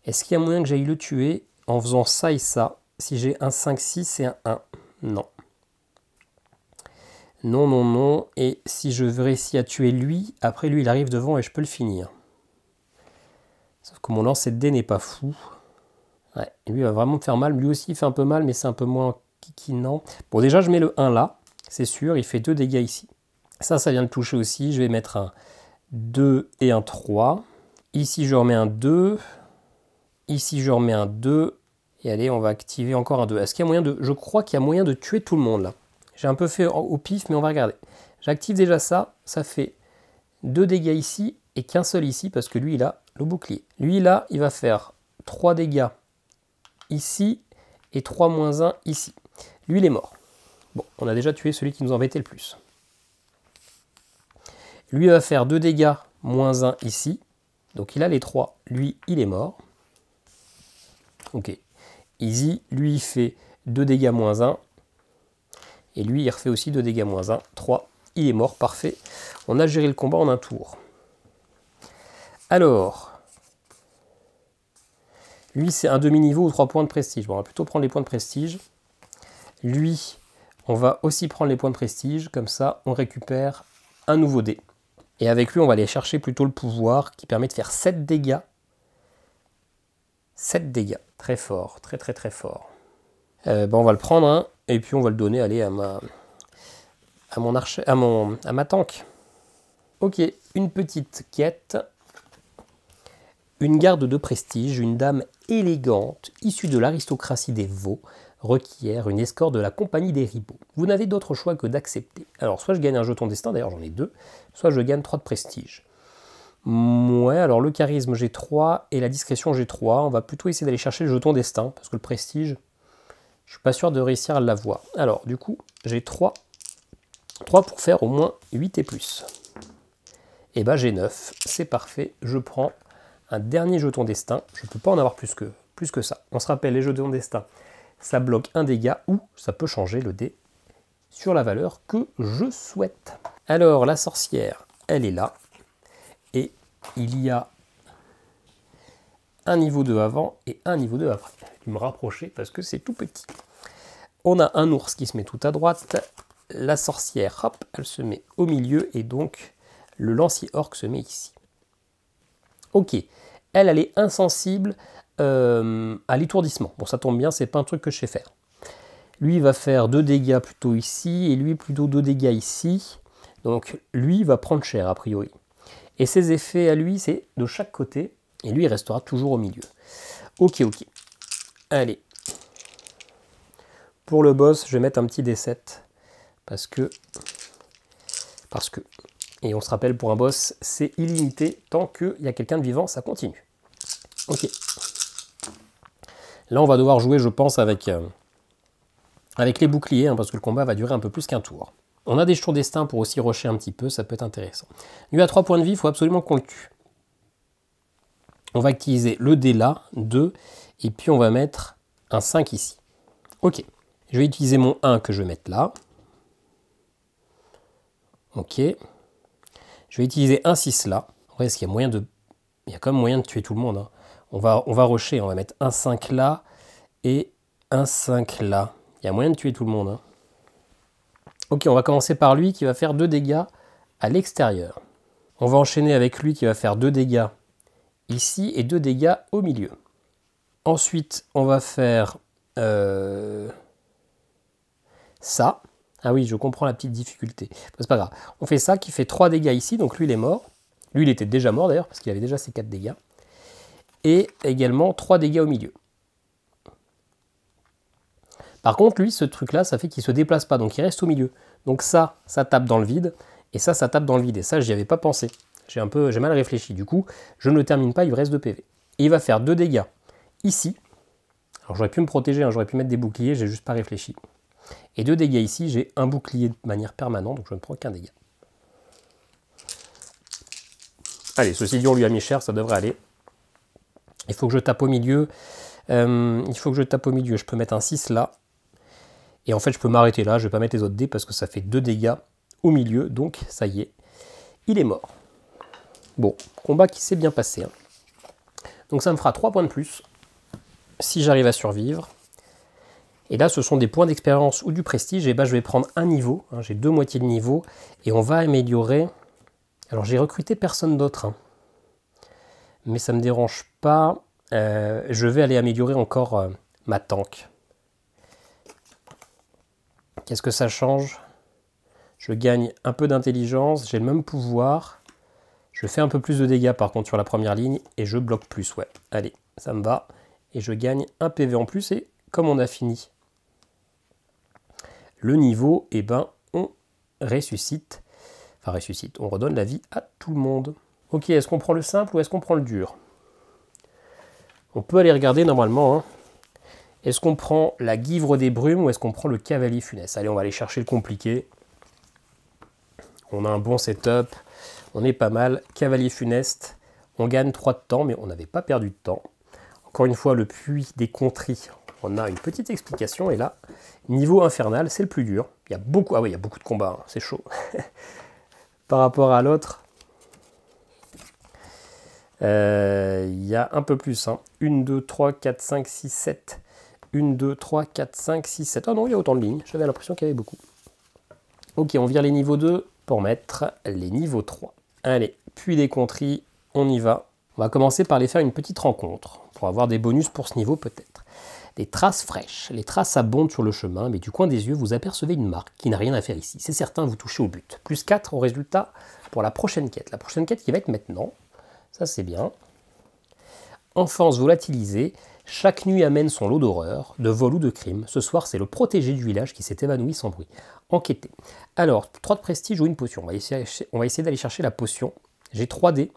Est-ce qu'il y a moyen que j'aille le tuer en faisant ça et ça? Si j'ai un 5-6 et un 1. Non. Non. Et si je réussis à tuer lui, après lui, il arrive devant et je peux le finir. Sauf que mon lancer de dés n'est pas fou. Ouais, lui il va vraiment me faire mal. Lui aussi il fait un peu mal, mais c'est un peu moins kikinant. Bon, déjà je mets le 1 là, c'est sûr, il fait 2 dégâts ici. Ça vient de toucher aussi. Je vais mettre un 2 et un 3. Ici je remets un 2. Ici je remets un 2. Et allez, on va activer encore un 2. Est-ce qu'il y a moyen de... Je crois qu'il y a moyen de tuer tout le monde là. J'ai un peu fait au pif, mais on va regarder. J'active déjà ça. Ça fait 2 dégâts ici et qu'un seul ici parce que lui il a le bouclier. Lui là, il va faire 3 dégâts ici et 3-1 ici. Lui, il est mort. Bon, on a déjà tué celui qui nous embêtait le plus. Lui va faire 2 dégâts, -1 ici. Donc il a les 3. Lui, il est mort. Ok. Easy. Lui, il fait 2 dégâts, -1. Et lui, il refait aussi 2 dégâts, -1. 3. Il est mort. Parfait. On a géré le combat en un tour. Alors... Lui, c'est un demi-niveau ou 3 points de prestige. Bon, on va plutôt prendre les points de prestige. Lui, on va aussi prendre les points de prestige. Comme ça, on récupère un nouveau dé. Et avec lui, on va aller chercher plutôt le pouvoir qui permet de faire 7 dégâts. 7 dégâts. Très fort. Très fort. On va le prendre, hein, et puis on va le donner, allez, à ma tank. Ok, une petite quête. Une garde de prestige, une dame élégante, issue de l'aristocratie des Vaux, requiert une escorte de la compagnie des Ribauds. Vous n'avez d'autre choix que d'accepter. Alors, soit je gagne un jeton destin, d'ailleurs j'en ai 2, soit je gagne 3 de prestige. Ouais, alors le charisme j'ai 3 et la discrétion j'ai 3. On va plutôt essayer d'aller chercher le jeton destin, parce que le prestige, je suis pas sûr de réussir à l'avoir. Alors, du coup, j'ai 3 pour faire au moins 8 et plus. Et bah j'ai 9, c'est parfait, je prends un dernier jeton destin, je ne peux pas en avoir plus que ça. On se rappelle, les jetons destin, ça bloque un dégât ou ça peut changer le dé sur la valeur que je souhaite. Alors, la sorcière, elle est là. Et il y a un niveau 2 avant et un niveau 2 après. Je vais me rapprocher parce que c'est tout petit. On a un ours qui se met tout à droite. La sorcière, hop, elle se met au milieu et donc le lancier orc se met ici. Ok, elle est insensible à l'étourdissement. Bon, ça tombe bien, c'est pas un truc que je sais faire. Lui, il va faire 2 dégâts plutôt ici, et lui, plutôt 2 dégâts ici. Donc, lui, il va prendre cher, a priori. Et ses effets à lui, c'est de chaque côté, et lui, il restera toujours au milieu. Ok. Allez. Pour le boss, je vais mettre un petit D7. Parce que... Et on se rappelle, pour un boss, c'est illimité. Tant qu'il y a quelqu'un de vivant, ça continue. Ok. Là, on va devoir jouer, je pense, avec les boucliers, hein, parce que le combat va durer un peu plus qu'un tour. On a des jetons destin pour aussi rusher un petit peu, ça peut être intéressant. Lui a 3 points de vie, il faut absolument qu'on le tue. On va utiliser le dé là, 2, et puis on va mettre un 5 ici. Ok. Je vais utiliser mon 1 que je vais mettre là. Ok. Je vais utiliser un 6 là. En vrai, est-ce qu'il y a moyen de... Il y a quand même moyen de tuer tout le monde. Hein. On va rusher, on va mettre un 5 là et un 5 là. Il y a moyen de tuer tout le monde. Hein. Ok, on va commencer par lui qui va faire 2 dégâts à l'extérieur. On va enchaîner avec lui qui va faire 2 dégâts ici et 2 dégâts au milieu. Ensuite, on va faire ça. Ah oui, je comprends la petite difficulté. C'est pas grave. On fait ça qui fait 3 dégâts ici, donc lui il est mort. Lui il était déjà mort d'ailleurs, parce qu'il avait déjà ses 4 dégâts. Et également 3 dégâts au milieu. Par contre, lui, ce truc-là, ça fait qu'il ne se déplace pas, donc il reste au milieu. Donc ça tape dans le vide, et ça tape dans le vide. Et ça, j'y avais pas pensé. J'ai mal réfléchi. Du coup, je ne le termine pas, il lui reste 2 PV. Et il va faire 2 dégâts ici. Alors j'aurais pu me protéger, hein, j'aurais pu mettre des boucliers, j'ai juste pas réfléchi. Et 2 dégâts ici, j'ai un bouclier de manière permanente, donc je ne prends qu'un dégât. Allez, ceci dit, on lui a mis cher, ça devrait aller. Il faut que je tape au milieu. Je peux mettre un 6 là. Et en fait, je peux m'arrêter là, je ne vais pas mettre les autres dés parce que ça fait 2 dégâts au milieu. Donc, ça y est, il est mort. Bon, combat qui s'est bien passé. Hein. Donc, ça me fera 3 points de plus si j'arrive à survivre. Et là, ce sont des points d'expérience ou du prestige. Et ben, je vais prendre un niveau. Hein, j'ai 2 moitiés de niveau. Et on va améliorer... Alors, j'ai recruté personne d'autre. Hein. Mais ça ne me dérange pas. Je vais aller améliorer encore ma tank. Qu'est-ce que ça change? Je gagne un peu d'intelligence, j'ai le même pouvoir. Je fais un peu plus de dégâts par contre sur la première ligne et je bloque plus. Ouais, allez, ça me va. Et je gagne un PV en plus et comme on a fini le niveau, eh ben on ressuscite. Enfin ressuscite, on redonne la vie à tout le monde. Ok, est-ce qu'on prend le simple ou est-ce qu'on prend le dur? On peut aller regarder normalement. Hein. Est-ce qu'on prend la Guivre des Brumes ou est-ce qu'on prend le Cavalier Funeste? Allez, on va aller chercher le compliqué. On a un bon setup. On est pas mal. Cavalier Funeste. On gagne 3 de temps, mais on n'avait pas perdu de temps. Encore une fois, le puits des contries. On a une petite explication. Et là, niveau infernal, c'est le plus dur. Il y a beaucoup, il y a beaucoup de combats. Hein, c'est chaud. Par rapport à l'autre, il y a un peu plus. Hein. 1, 2, 3, 4, 5, 6, 7... 1, 2, 3, 4, 5, 6, 7. Oh non, il y a autant de lignes. J'avais l'impression qu'il y avait beaucoup. Ok, on vire les niveaux 2 pour mettre les niveaux 3. Allez, puis des contries, on y va. On va commencer par les faire une petite rencontre, pour avoir des bonus pour ce niveau peut-être. Des traces fraîches. Les traces abondent sur le chemin, mais du coin des yeux, vous apercevez une marque qui n'a rien à faire ici. C'est certain, vous touchez au but. Plus 4 au résultat pour la prochaine quête. La prochaine quête qui va être maintenant. Ça, c'est bien. Enfance volatilisée. Chaque nuit amène son lot d'horreur, de vol ou de crime. Ce soir, c'est le protégé du village qui s'est évanoui sans bruit. Enquêtez. Alors, 3 de prestige ou une potion. On va essayer d'aller chercher la potion. J'ai 3 dés.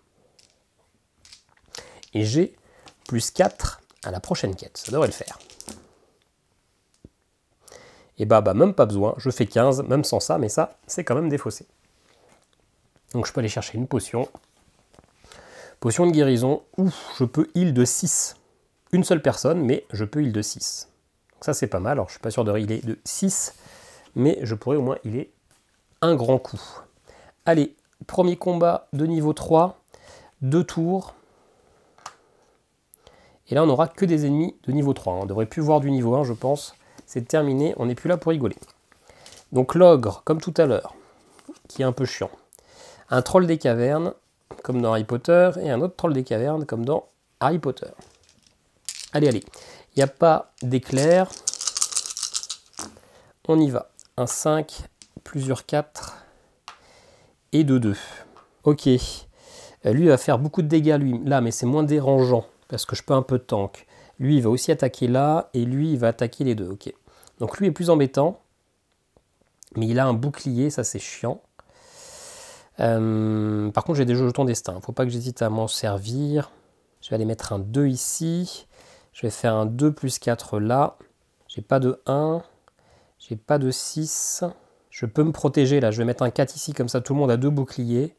Et j'ai plus 4 à la prochaine quête. Ça devrait le faire. Et bah même pas besoin. Je fais 15, même sans ça, mais ça, c'est quand même défaussé. Donc je peux aller chercher une potion. Potion de guérison. Ouf, je peux heal de 6. Une seule personne, mais je peux heal de 6. Donc ça, c'est pas mal. Alors, je suis pas sûr de healer de 6, mais je pourrais au moins healer un grand coup. Allez, premier combat de niveau 3, 2 tours. Et là, on n'aura que des ennemis de niveau 3. On devrait plus voir du niveau 1, je pense. C'est terminé, on n'est plus là pour rigoler. Donc l'ogre, comme tout à l'heure, qui est un peu chiant. Un troll des cavernes, comme dans Harry Potter, et un autre troll des cavernes, comme dans Harry Potter. Allez, allez. Il n'y a pas d'éclair. On y va. Un 5, plusieurs 4 et 2. Ok. Lui va faire beaucoup de dégâts, lui, là, mais c'est moins dérangeant, parce que je peux un peu tank. Lui, il va aussi attaquer là, et lui, il va attaquer les deux. Ok. Donc lui est plus embêtant, Mais il a un bouclier, ça c'est chiant. Par contre, j'ai des jetons destin. Faut pas que j'hésite à m'en servir. Je vais aller mettre un 2 ici. Je vais faire un 2 plus 4 là. J'ai pas de 1. J'ai pas de 6. Je peux me protéger là. Je vais mettre un 4 ici, comme ça tout le monde a 2 boucliers.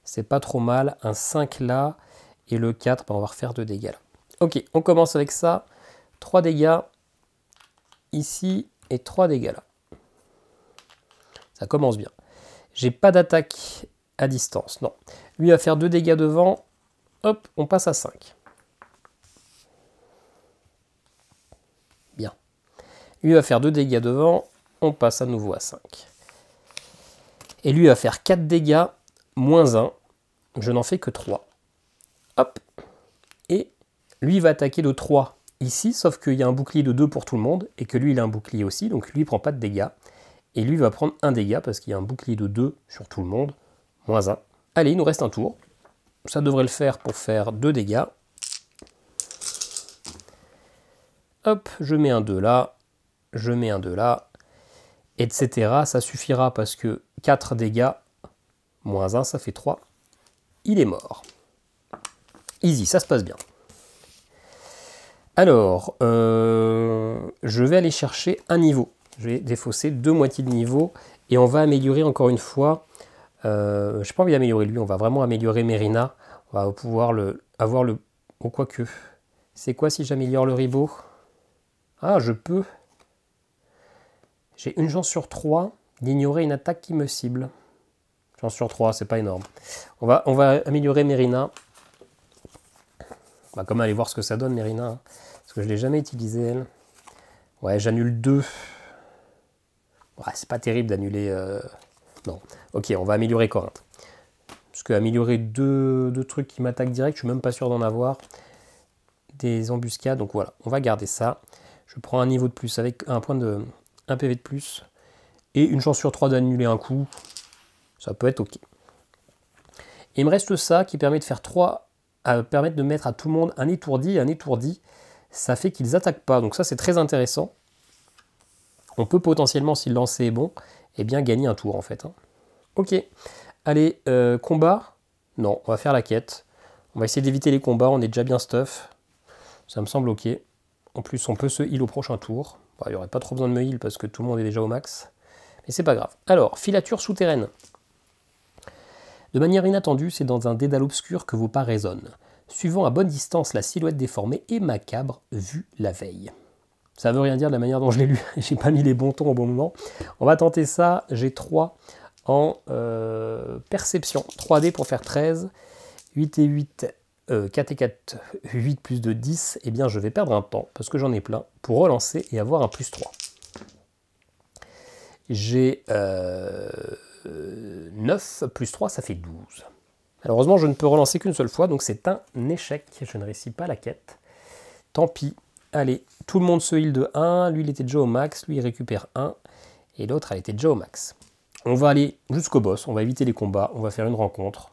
C'est pas trop mal. Un 5 là. Et le 4, on va refaire 2 dégâts là. Ok, on commence avec ça. 3 dégâts ici et 3 dégâts là. Ça commence bien. J'ai pas d'attaque à distance, non. Lui va faire 2 dégâts devant. Hop, on passe à 5. Bien. Lui va faire 2 dégâts devant. On passe à nouveau à 5. Et lui va faire 4 dégâts, moins 1. Je n'en fais que 3. Hop. Et lui va attaquer de 3 ici, sauf qu'il y a un bouclier de 2 pour tout le monde, et que lui il a un bouclier aussi, donc lui il prend pas de dégâts. Et lui va prendre un dégât, parce qu'il y a un bouclier de 2 sur tout le monde, moins 1. Allez, il nous reste un tour. Ça devrait le faire pour faire 2 dégâts. Hop, je mets un 2 là, je mets un 2 là, etc. Ça suffira parce que 4 dégâts, moins 1, ça fait 3. Il est mort. Easy, ça se passe bien. Alors, je vais aller chercher un niveau. Je vais défausser 2 moitiés de niveau et on va améliorer encore une fois. Je n'ai pas envie d'améliorer lui, on va vraiment améliorer Mérina. On va pouvoir avoir le... Oh, quoique. C'est quoi si j'améliore le ribot? Ah, je peux. J'ai une chance sur 3 d'ignorer une attaque qui me cible. Chance sur 3, c'est pas énorme. On va améliorer Mérina. On va quand même aller voir ce que ça donne, Mérina. Hein, parce que je ne l'ai jamais utilisé, elle. Ouais, j'annule 2. Ouais, c'est pas terrible d'annuler... Non. Ok, on va améliorer Corinthe. Parce que améliorer deux trucs qui m'attaquent direct, je suis même pas sûr d'en avoir. Des embuscades, donc voilà. On va garder ça. Je prends un niveau de plus avec un PV de plus. Et une chance sur 3 d'annuler un coup. Ça peut être ok. Et il me reste ça qui permet de faire 3... permettre de mettre à tout le monde un étourdi. Un étourdi, ça fait qu'ils n'attaquent pas. Donc ça, c'est très intéressant. On peut potentiellement, si le lancer est bon, eh bien gagner un tour en fait. Hein. Ok. Allez, combat. Non, on va faire la quête. On va essayer d'éviter les combats. On est déjà bien stuff. Ça me semble ok. En plus, on peut se heal au prochain tour. Bon, il n'y aurait pas trop besoin de me heal parce que tout le monde est déjà au max. Mais c'est pas grave. Alors, filature souterraine. De manière inattendue, c'est dans un dédale obscur que vos pas résonnent, suivant à bonne distance la silhouette déformée et macabre vue la veille. Ça veut rien dire de la manière dont je l'ai lu, j'ai pas mis les bons tons au bon moment. On va tenter ça, j'ai 3 en perception, 3D pour faire 13, 8 et 8, 4 et 4, 8 plus de 10, eh bien je vais perdre un temps, parce que j'en ai plein, pour relancer et avoir un plus 3. J'ai 9 plus 3, ça fait 12. Malheureusement, je ne peux relancer qu'une seule fois, donc c'est un échec. Je ne réussis pas la quête. Tant pis. Allez, tout le monde se heal de 1. Lui, il était déjà au max. Lui, il récupère 1. Et l'autre, elle était déjà au max. On va aller jusqu'au boss. On va éviter les combats. On va faire une rencontre.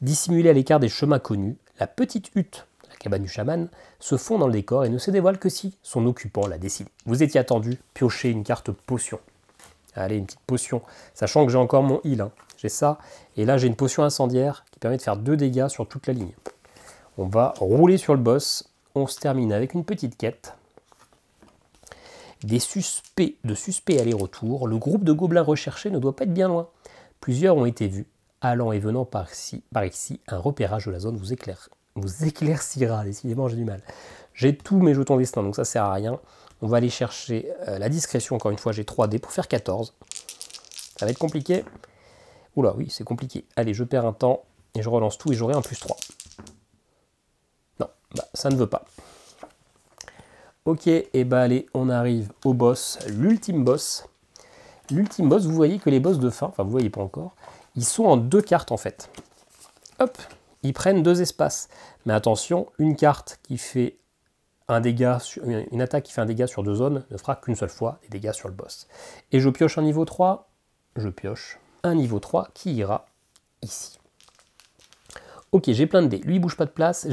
Dissimulée à l'écart des chemins connus, la petite hutte, la cabane du chaman, se fond dans le décor et ne se dévoile que si son occupant l'a décidé. Vous étiez attendu, piochez une carte potion. Allez, une petite potion, sachant que j'ai encore mon heal. Hein. J'ai ça, et là j'ai une potion incendiaire qui permet de faire 2 dégâts sur toute la ligne. On va rouler sur le boss. On se termine avec une petite quête. De suspects aller-retour, le groupe de gobelins recherchés ne doit pas être bien loin. Plusieurs ont été vus, allant et venant par ici. Un repérage de la zone vous éclaircira. Décidément, j'ai du mal. J'ai tous mes jetons destin, donc ça sert à rien. On va aller chercher la discrétion, encore une fois, j'ai 3D pour faire 14. Ça va être compliqué. Oula, oui, c'est compliqué. Allez, je perds un temps et je relance tout et j'aurai un plus 3. Non, bah, ça ne veut pas. Ok, et bah allez, on arrive au boss, l'ultime boss. L'ultime boss, vous voyez que les boss de fin, enfin vous voyez pas encore, ils sont en 2 cartes en fait. Hop, ils prennent 2 espaces. Mais attention, une carte qui fait un dégât, une attaque qui fait un dégât sur 2 zones ne fera qu'une seule fois des dégâts sur le boss. Et je pioche un niveau 3, je pioche un niveau 3 qui ira ici. Ok, j'ai plein de dés. Lui, il bouge pas de place.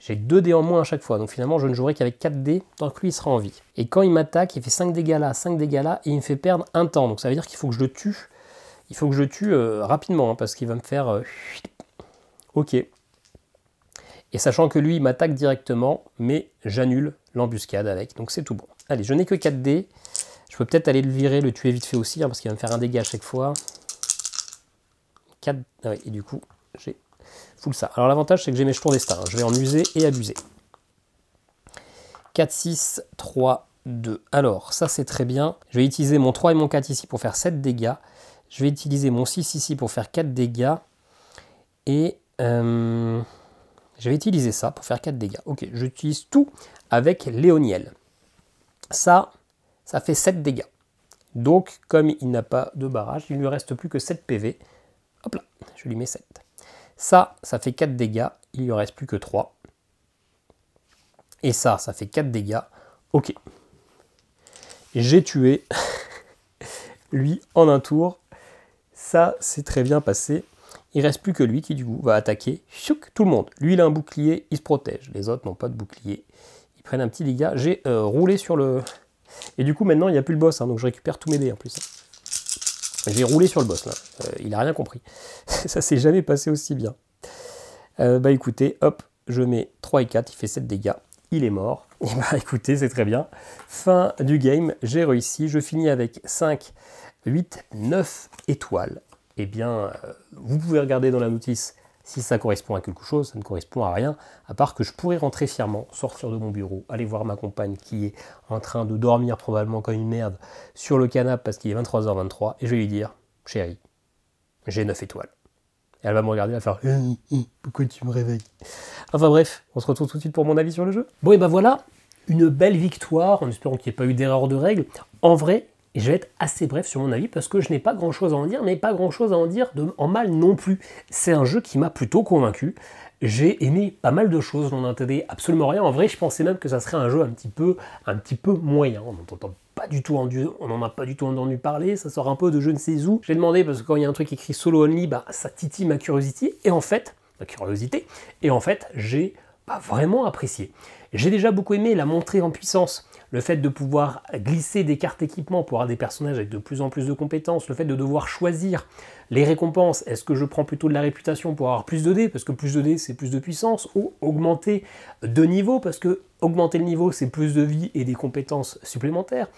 j'ai 2 dés en moins à chaque fois. Donc finalement, je ne jouerai qu'avec 4 dés tant que lui il sera en vie. Et quand il m'attaque, il fait 5 dégâts là, 5 dégâts là, et il me fait perdre un temps. Donc ça veut dire qu'il faut que je le tue. Il faut que je le tue rapidement, hein, parce qu'il va me faire... Ok. Et sachant que lui, il m'attaque directement, mais j'annule l'embuscade avec. Donc c'est tout bon. Allez, je n'ai que 4 dés. Je peux peut-être aller le virer, le tuer vite fait aussi, hein, parce qu'il va me faire un dégât à chaque fois. 4... Ah oui, et du coup, j'ai full ça. Alors l'avantage, c'est que j'ai mes jetons destin. Hein. Je vais en user et abuser. 4, 6, 3, 2. Alors, ça c'est très bien. Je vais utiliser mon 3 et mon 4 ici pour faire 7 dégâts. Je vais utiliser mon 6 ici pour faire 4 dégâts. Et je vais utiliser ça pour faire 4 dégâts. Ok, j'utilise tout avec Léoniel. Ça fait 7 dégâts. Donc, comme il n'a pas de barrage, il ne lui reste plus que 7 PV. Hop là, je lui mets 7. Ça fait 4 dégâts. Il ne lui reste plus que 3. Et ça fait 4 dégâts. Ok. J'ai tué lui en un tour. Ça, c'est très bien passé. Il reste plus que lui qui, du coup, va attaquer tout le monde. Lui, il a un bouclier, il se protège. Les autres n'ont pas de bouclier. Ils prennent un petit dégât. J'ai roulé sur le... Et du coup, maintenant, il n'y a plus le boss. Hein, donc, je récupère tous mes dés en plus. J'ai roulé sur le boss, là. Il n'a rien compris. Ça s'est jamais passé aussi bien. Bah, écoutez, hop, je mets 3 et 4. Il fait 7 dégâts. Il est mort. Et bah, écoutez, c'est très bien. Fin du game. J'ai réussi. Je finis avec 5, 8, 9 étoiles. Eh bien, vous pouvez regarder dans la notice si ça correspond à quelque chose. Ça ne correspond à rien, à part que je pourrais rentrer fièrement, sortir de mon bureau, aller voir ma compagne qui est en train de dormir probablement comme une merde sur le canapé parce qu'il est 23h23, et je vais lui dire, chérie, j'ai 9 étoiles. Et elle va me regarder, elle va faire pourquoi tu me réveilles? Enfin bref, on se retrouve tout de suite pour mon avis sur le jeu. Bon, et ben voilà, une belle victoire, en espérant qu'il n'y ait pas eu d'erreur de règle. En vrai, et je vais être assez bref sur mon avis parce que je n'ai pas grand chose à en dire, mais pas grand chose à en dire en mal non plus. C'est un jeu qui m'a plutôt convaincu. J'ai aimé pas mal de choses, je n'en attendais absolument rien. En vrai, je pensais même que ça serait un jeu un petit peu moyen. On n'en a pas du tout entendu parler, ça sort un peu de je ne sais où. J'ai demandé parce que quand il y a un truc écrit solo only, bah, ça titille ma curiosité. Et en fait, j'ai vraiment apprécié. J'ai déjà beaucoup aimé la montée en puissance, le fait de pouvoir glisser des cartes équipement pour avoir des personnages avec de plus en plus de compétences, le fait de devoir choisir les récompenses. Est-ce que je prends plutôt de la réputation pour avoir plus de dés, parce que plus de dés c'est plus de puissance, ou augmenter de niveau, parce que augmenter le niveau c'est plus de vie et des compétences supplémentaires.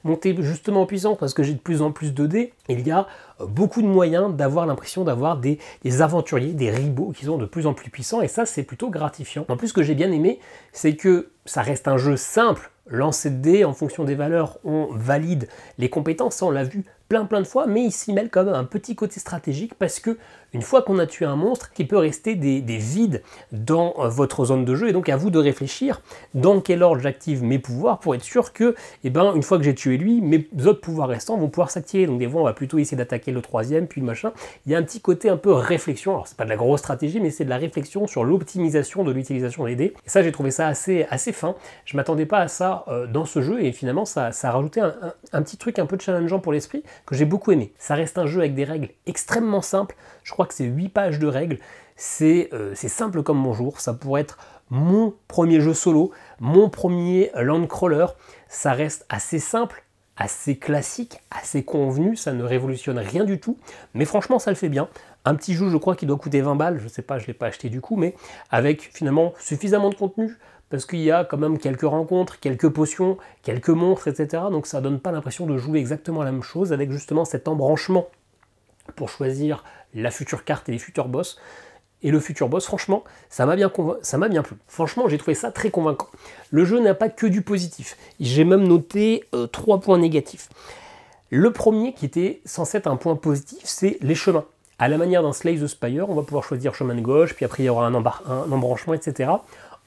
Monter justement en puissance parce que j'ai de plus en plus de dés, il y a beaucoup de moyens d'avoir l'impression d'avoir des aventuriers, des ribauds qui sont de plus en plus puissants, et ça c'est plutôt gratifiant. En plus, ce que j'ai bien aimé, c'est que ça reste un jeu simple, lancer de dés en fonction des valeurs, on valide les compétences, ça on l'a vu plein de fois, mais il s'y mêle quand même un petit côté stratégique parce que une fois qu'on a tué un monstre, il peut rester des vides dans votre zone de jeu, et donc à vous de réfléchir dans quel ordre j'active mes pouvoirs pour être sûr que, une fois que j'ai tué lui, mes autres pouvoirs restants vont pouvoir s'activer. Donc des fois on va plutôt essayer d'attaquer le troisième, puis le machin. Il y a un petit côté un peu réflexion, alors c'est pas de la grosse stratégie, mais c'est de la réflexion sur l'optimisation de l'utilisation des dés. Et ça, j'ai trouvé ça assez fin. Je m'attendais pas à ça dans ce jeu, et finalement ça a rajouté un petit truc un peu challengeant pour l'esprit que j'ai beaucoup aimé. Ça reste un jeu avec des règles extrêmement simples. Je crois que c'est 8 pages de règles. C'est simple comme bonjour. Ça pourrait être mon premier jeu solo, mon premier Landcrawler. Ça reste assez simple, assez classique, assez convenu. Ça ne révolutionne rien du tout. Mais franchement, ça le fait bien. Un petit jeu, je crois, qui doit coûter 20 balles. Je sais pas, je ne l'ai pas acheté du coup, mais avec finalement suffisamment de contenu. Parce qu'il y a quand même quelques rencontres, quelques potions, quelques monstres, etc. Donc ça donne pas l'impression de jouer exactement la même chose, avec justement cet embranchement pour choisir la future carte et les futurs boss. Et le futur boss, franchement, ça m'a bien plu. Franchement, j'ai trouvé ça très convaincant. Le jeu n'a pas que du positif. J'ai même noté 3 points négatifs. Le premier, qui était censé être un point positif, c'est les chemins. À la manière d'un Slay the Spire, on va pouvoir choisir chemin de gauche, puis après il y aura un embranchement, etc.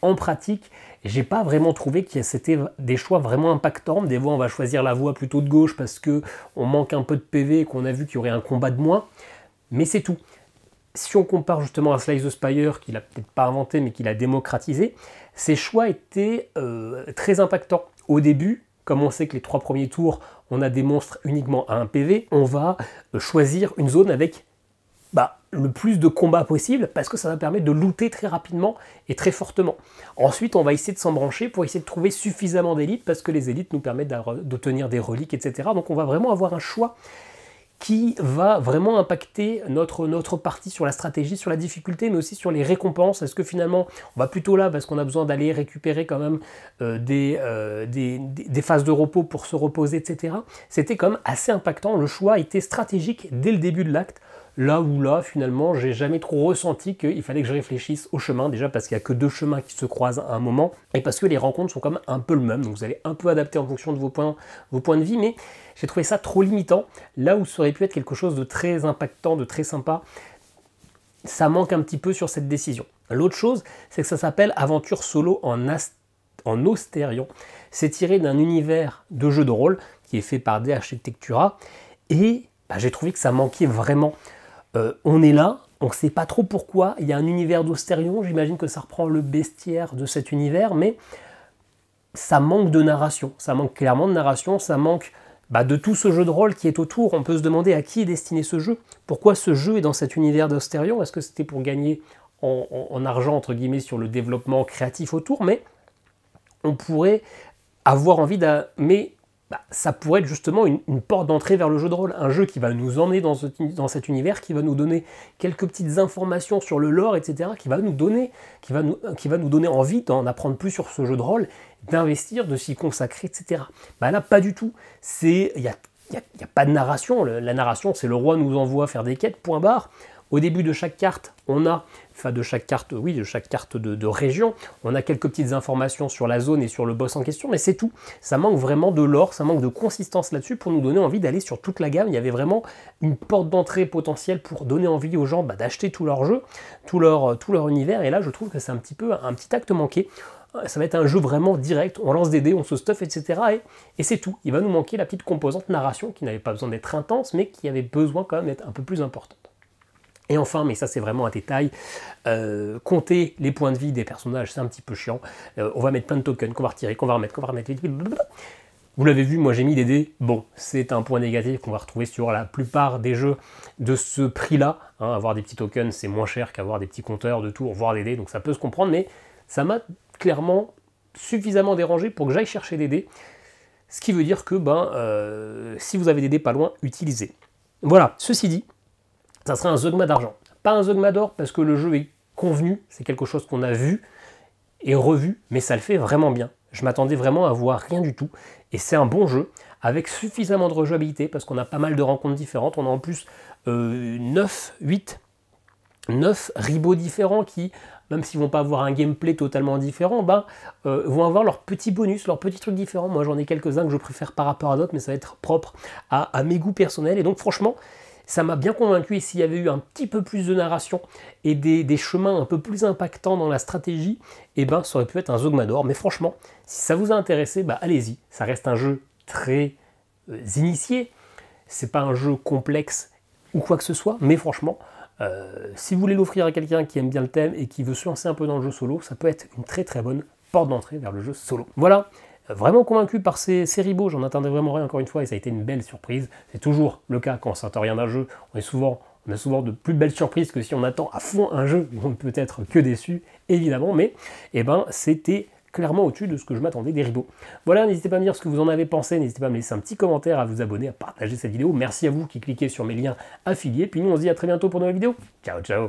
En pratique, j'ai pas vraiment trouvé que c'était des choix vraiment impactants. Des fois, on va choisir la voie plutôt de gauche parce que on manque un peu de PV et qu'on a vu qu'il y aurait un combat de moins. Mais c'est tout. Si on compare justement à Slay the Spire, qu'il a peut-être pas inventé, mais qu'il a démocratisé, ces choix étaient très impactants. Au début, comme on sait que les 3 premiers tours, on a des monstres uniquement à 1 PV, on va choisir une zone avec le plus de combats possible parce que ça va permettre de looter très rapidement et très fortement. Ensuite, on va essayer de s'en brancher pour essayer de trouver suffisamment d'élites parce que les élites nous permettent d'obtenir des reliques, etc. Donc on va vraiment avoir un choix qui va vraiment impacter notre partie sur la stratégie, sur la difficulté, mais aussi sur les récompenses. Est-ce que finalement, on va plutôt là parce qu'on a besoin d'aller récupérer quand même des phases de repos pour se reposer, etc. C'était quand même assez impactant. Le choix était stratégique dès le début de l'acte. Là où là, finalement, j'ai jamais trop ressenti qu'il fallait que je réfléchisse au chemin, déjà parce qu'il n'y a que 2 chemins qui se croisent à un moment, et parce que les rencontres sont quand même un peu le même, donc vous allez un peu adapter en fonction de vos points de vie, mais j'ai trouvé ça trop limitant, là où ça aurait pu être quelque chose de très impactant, de très sympa. Ça manque un petit peu sur cette décision. L'autre chose, c'est que ça s'appelle Aventure Solo en Austérion. C'est tiré d'un univers de jeu de rôle qui est fait par D-Architectura, et j'ai trouvé que ça manquait vraiment. On est là, on ne sait pas trop pourquoi, il y a un univers d'Austérion, j'imagine que ça reprend le bestiaire de cet univers, mais ça manque de narration, ça manque clairement de narration, ça manque de tout ce jeu de rôle qui est autour. On peut se demander à qui est destiné ce jeu, pourquoi ce jeu est dans cet univers d'Austérion, est-ce que c'était pour gagner en argent, entre guillemets, sur le développement créatif autour, mais on pourrait avoir envie mais ça pourrait être justement une porte d'entrée vers le jeu de rôle, un jeu qui va nous emmener dans cet univers, qui va nous donner quelques petites informations sur le lore, etc., qui va nous donner envie d'en apprendre plus sur ce jeu de rôle, d'investir, de s'y consacrer, etc. Là, pas du tout. Il n'y a pas de narration. La narration, c'est le roi nous envoie faire des quêtes, point barre. Au début de chaque carte, de chaque carte de région, on a quelques petites informations sur la zone et sur le boss en question, mais c'est tout. Ça manque vraiment de lore, ça manque de consistance là-dessus pour nous donner envie d'aller sur toute la gamme. Il y avait vraiment une porte d'entrée potentielle pour donner envie aux gens d'acheter tout leur jeu, tout leur univers, et là je trouve que c'est un petit acte manqué. Ça va être un jeu vraiment direct, on lance des dés, on se stuff, etc. Et c'est tout. Il va nous manquer la petite composante narration qui n'avait pas besoin d'être intense, mais qui avait besoin quand même d'être un peu plus importante. Et enfin, mais ça c'est vraiment un détail, compter les points de vie des personnages, c'est un petit peu chiant. On va mettre plein de tokens qu'on va retirer, qu'on va remettre, Vous l'avez vu, moi j'ai mis des dés. Bon, c'est un point négatif qu'on va retrouver sur la plupart des jeux de ce prix-là. Avoir des petits tokens, c'est moins cher qu'avoir des petits compteurs de tours, voire des dés, donc ça peut se comprendre, mais ça m'a clairement suffisamment dérangé pour que j'aille chercher des dés. Ce qui veut dire que si vous avez des dés pas loin, utilisez. Voilà, ceci dit, ça serait un zeugma d'argent. Pas un zeugma d'or parce que le jeu est convenu, c'est quelque chose qu'on a vu et revu, mais ça le fait vraiment bien. Je m'attendais vraiment à voir rien du tout, et c'est un bon jeu, avec suffisamment de rejouabilité, parce qu'on a pas mal de rencontres différentes, on a en plus 9 ribos différents qui, même s'ils vont pas avoir un gameplay totalement différent, vont avoir leurs petits bonus, leurs petits trucs différents. Moi j'en ai quelques-uns que je préfère par rapport à d'autres, mais ça va être propre à mes goûts personnels, et donc franchement, ça m'a bien convaincu, et s'il y avait eu un petit peu plus de narration et des chemins un peu plus impactants dans la stratégie, ça aurait pu être un zeugma d'or. Mais franchement, si ça vous a intéressé, allez-y. Ça reste un jeu très initié, c'est pas un jeu complexe ou quoi que ce soit, mais franchement, si vous voulez l'offrir à quelqu'un qui aime bien le thème et qui veut se lancer un peu dans le jeu solo, ça peut être une très très bonne porte d'entrée vers le jeu solo. Voilà. Vraiment convaincu par ces ribos, j'en attendais vraiment rien encore une fois, et ça a été une belle surprise. C'est toujours le cas quand on s'attend rien d'un jeu, on a souvent de plus belles surprises que si on attend à fond un jeu, on ne peut être que déçu, évidemment, mais c'était clairement au-dessus de ce que je m'attendais des ribos. Voilà, n'hésitez pas à me dire ce que vous en avez pensé, n'hésitez pas à me laisser un petit commentaire, à vous abonner, à partager cette vidéo. Merci à vous qui cliquez sur mes liens affiliés, puis nous on se dit à très bientôt pour de nouvelles vidéos. Ciao, ciao.